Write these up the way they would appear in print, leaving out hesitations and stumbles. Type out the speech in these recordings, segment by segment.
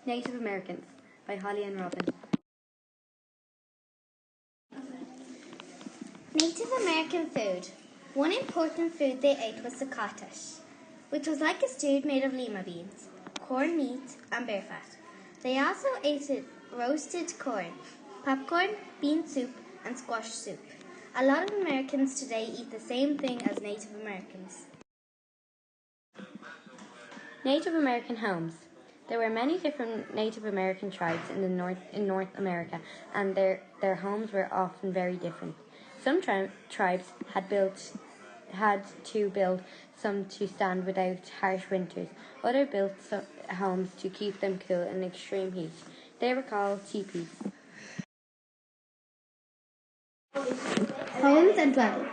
Native Americans by Hollie and Robyn. Native American food. One important food they ate was succotash, which was like a stew made of lima beans, corn meat, and bear fat. They also ate roasted corn, popcorn, bean soup, and squash soup. A lot of Americans today eat the same thing as Native Americans. Native American homes. There were many different Native American tribes in North America, and their homes were often very different. Some tribes had to build some to stand without harsh winters. Others built homes to keep them cool in extreme heat. They were called teepees. Homes and dwelling.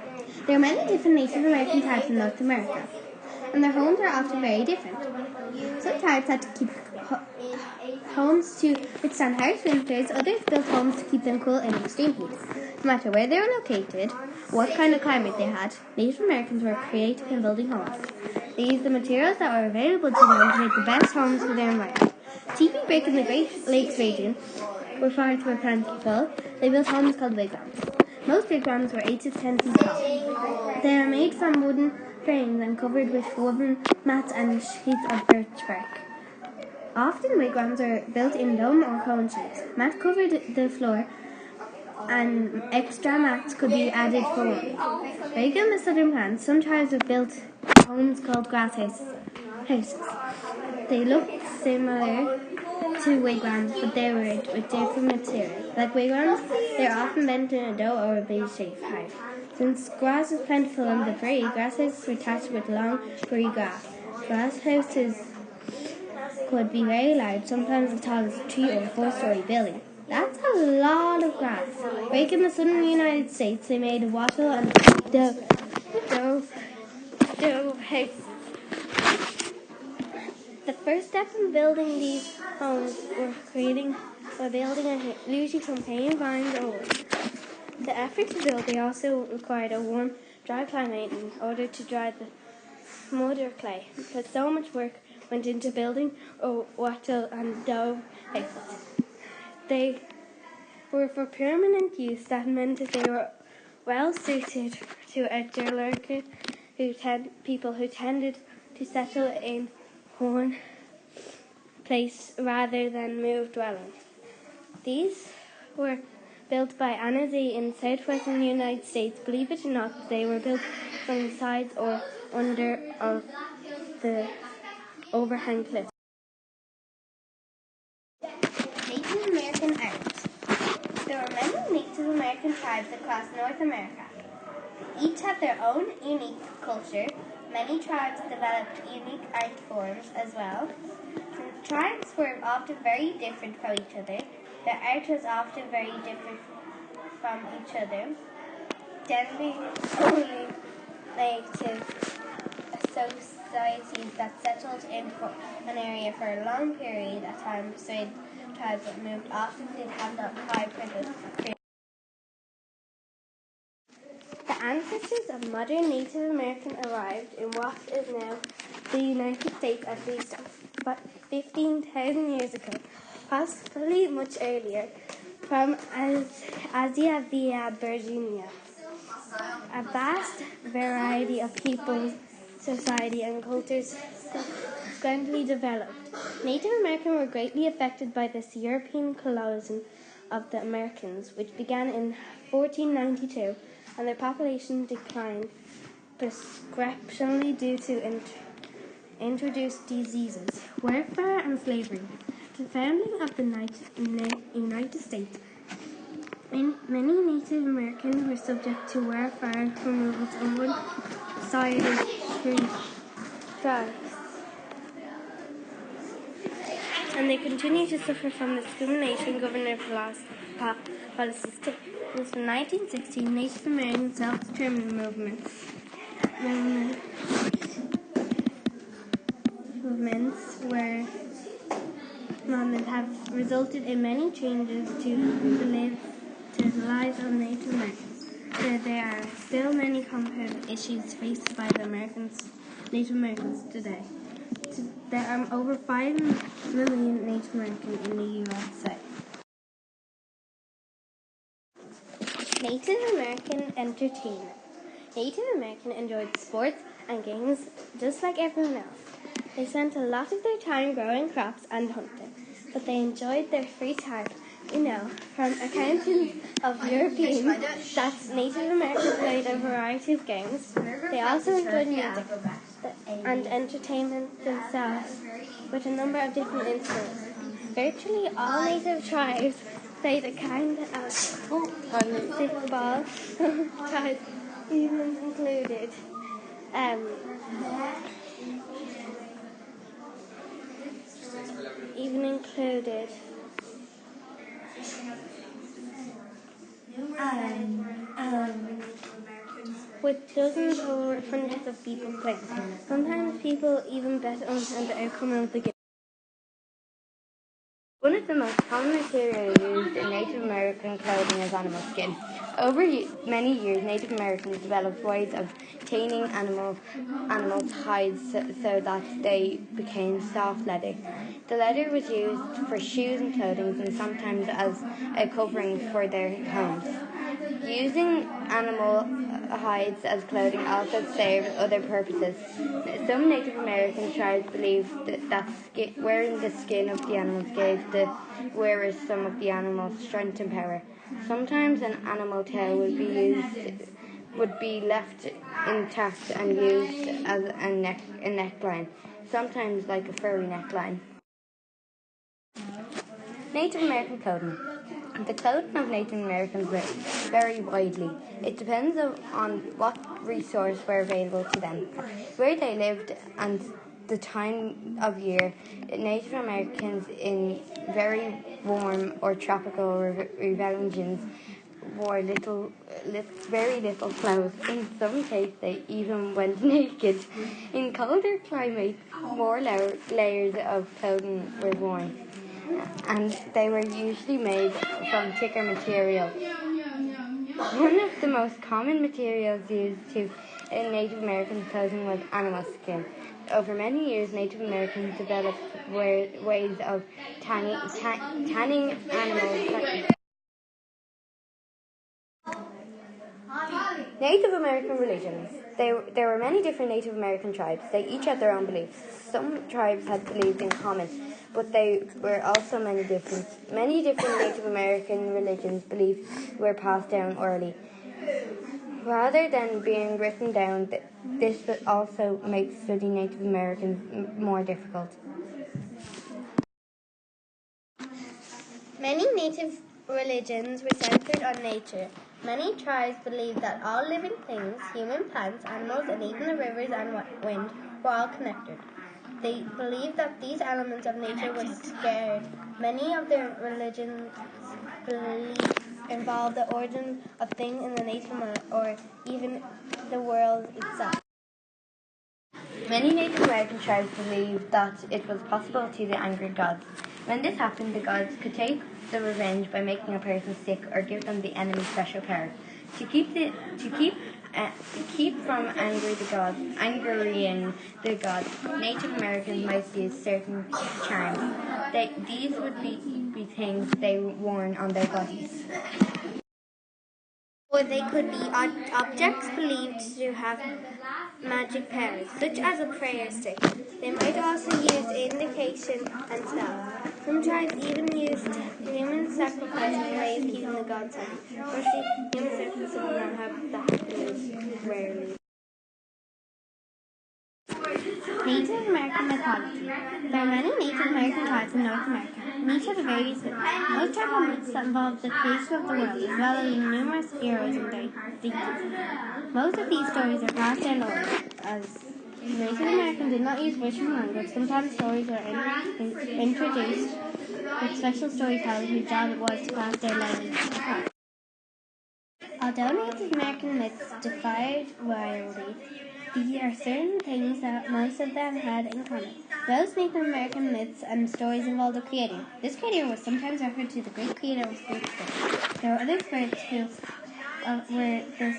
There are many different Native American tribes in North America, and their homes are often very different. Some tribes had to keep homes to withstand harsh winters, others built homes to keep them cool in extreme heat. No matter where they were located, what kind of climate they had, Native Americans were creative in building homes. They used the materials that were available to them to make the best homes for their environment. Teepee break in the Great Lakes region, where forests were plentiful, they built homes called wigwams. Most wigwams were 8 to 10 feet tall. They are made from wooden frames and covered with woven mats and sheets of birch bark. Often wigwams are built in dome or cone shapes. Mats covered the floor, and extra mats could be added for warmth. Bigger the southern plants, some tribes have built homes called grass houses. They looked similar to wigwams, but they were with different materials. Like wigwams, they are often bent in a dough or a base-shaped hive. Since grass is plentiful on the prairie, grass houses were attached with long, furry grass. Grass houses could be very large, sometimes as tall as a 3 or 4-story building. That's a lot of grass. Back in the southern United States, they made wattle and dough houses. The first step in building these homes were building a usually from cane, vines, or wood. The effort to build, they also required a warm, dry climate in order to dry the mud or clay, because so much work went into building wattle and dough houses. They were for permanent use. That meant that they were well suited to outdoor workers people who tended to settle in one place rather than move dwellings. These were built by Anna Z in southwestern United States. Believe it or not, they were built from the sides or under of the overhang cliff. Native American art. There are many Native American tribes across North America. Each have their own unique culture. Many tribes developed unique art forms as well. The tribes were often very different from each other. Their art was often very different from each other. Generally, only native societies that settled in an area for a long period of time persuaded tribes that moved often did have that high presence. The ancestors of modern Native American arrived in what is now the United States at least 15,000 years ago, possibly much earlier, from Asia via Virginia. A vast variety of peoples, society, and cultures subsequently developed. Native Americans were greatly affected by this European colonization of the Americans, which began in 1492, and their population declined prescriptionally due to introduced diseases, warfare, and slavery. The founding of the United States, many Native Americans were subject to warfare removals on one side of three tribes, and they continue to suffer from discrimination government policies too. Since the 1960s, Native American self-determined movements have resulted in many changes to the lives of Native Americans. There are still many complex issues faced by the Native Americans today. There are over 5 million Native Americans in the USA. Native American entertainment. Native Americans enjoyed sports and games just like everyone else. They spent a lot of their time growing crops and hunting, but they enjoyed their free time. We know from accounts of Europeans that Native Americans played a variety of games. They also enjoyed music and entertainment themselves with a number of different instruments. Virtually all Native tribes played a kind of stickball. Some tribes even included with dozens or hundreds of people playing. Sometimes people even bet on the outcome of the game. One of the most common materials used in Native American clothing is animal skin. Over many years, Native Americans developed ways of tanning animals' hides so that they became soft leather. The leather was used for shoes and clothing, and sometimes as a covering for their homes. Using animal hides as clothing also served other purposes. Some Native American tribes believed that wearing the skin of the animals gave the wearers some of the animal's strength and power. Sometimes an animal tail would be left intact and used as a neckline, sometimes like a furry neckline. Native American clothing. The clothing of Native Americans vary widely. It depends on what resources were available to them, where they lived, and the time of year. Native Americans in very warm or tropical regions wore very little clothes. In some cases, they even went naked. In colder climates, more layers of clothing were worn, and they were usually made from thicker material. One of the most common materials used in Native American clothing was animal skin. Over many years, Native Americans developed ways of tanning animals. Native American religions. There were many different Native American tribes. They each had their own beliefs. Some tribes had beliefs in common, but there were also many different Native American religions' beliefs were passed down orally. Rather than being written down, this also makes studying Native Americans more difficult. Many native religions were centered on nature. Many tribes believed that all living things, human, plants, animals, and even the rivers and wind, were all connected. They believed that these elements of nature were scared. Many of their religions' beliefs involved the origin of things in the nature or even the world itself. Many Native American tribes believed that it was possible to the angry gods. When this happened, the gods could take the revenge by making a person sick or give them the enemy's special power. To keep from angering the gods, Native Americans might use certain charms. These would be things they worn on their bodies. Or they could be objects believed to have magic powers, such as a prayer stick. They might also use indication and spells. Some tribes even used human sacrifice as a way of keeping the gods happy. Firstly, human sacrifice would not have that happiness rarely. Native American mythology. There are many Native American tribes in North America, and each has a various myths. Most tribes have myths that involve the creation of the world, as well as numerous heroes and deities. Most of these stories are passed down orally, as Native Americans did not use written language. Sometimes stories were introduced with special storytellers whose job it was to pass down language to the tribe. Although Native American myths differed wildly, there are certain things that most of them had in common. Most Native American myths and stories involved a creator. This creator was sometimes referred to the great creator of spirits. There were other spirits who were the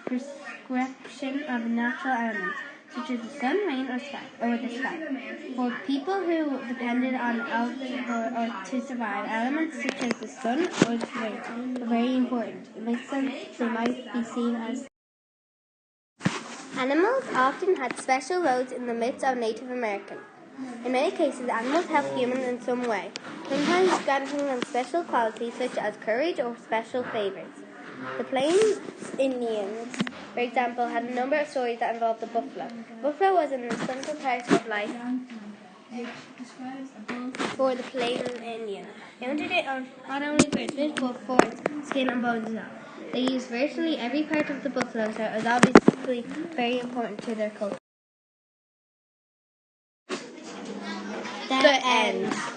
prescription of natural elements. such as the sun, rain, or the sky. For people who depended on or to survive, elements such as the sun or the rain were very important. In this sense, they might be seen as animals often had special roles in the myths of Native American. In many cases, animals help humans in some way, sometimes granting them special qualities such as courage or special favors. The Plains Indians, for example, had a number of stories that involved the buffalo. Buffalo was an essential part of life for the Plains Indians. They hunted it not only for its meat, but for its skin and bones as well. They used virtually every part of the buffalo, so it was obviously very important to their culture. The end.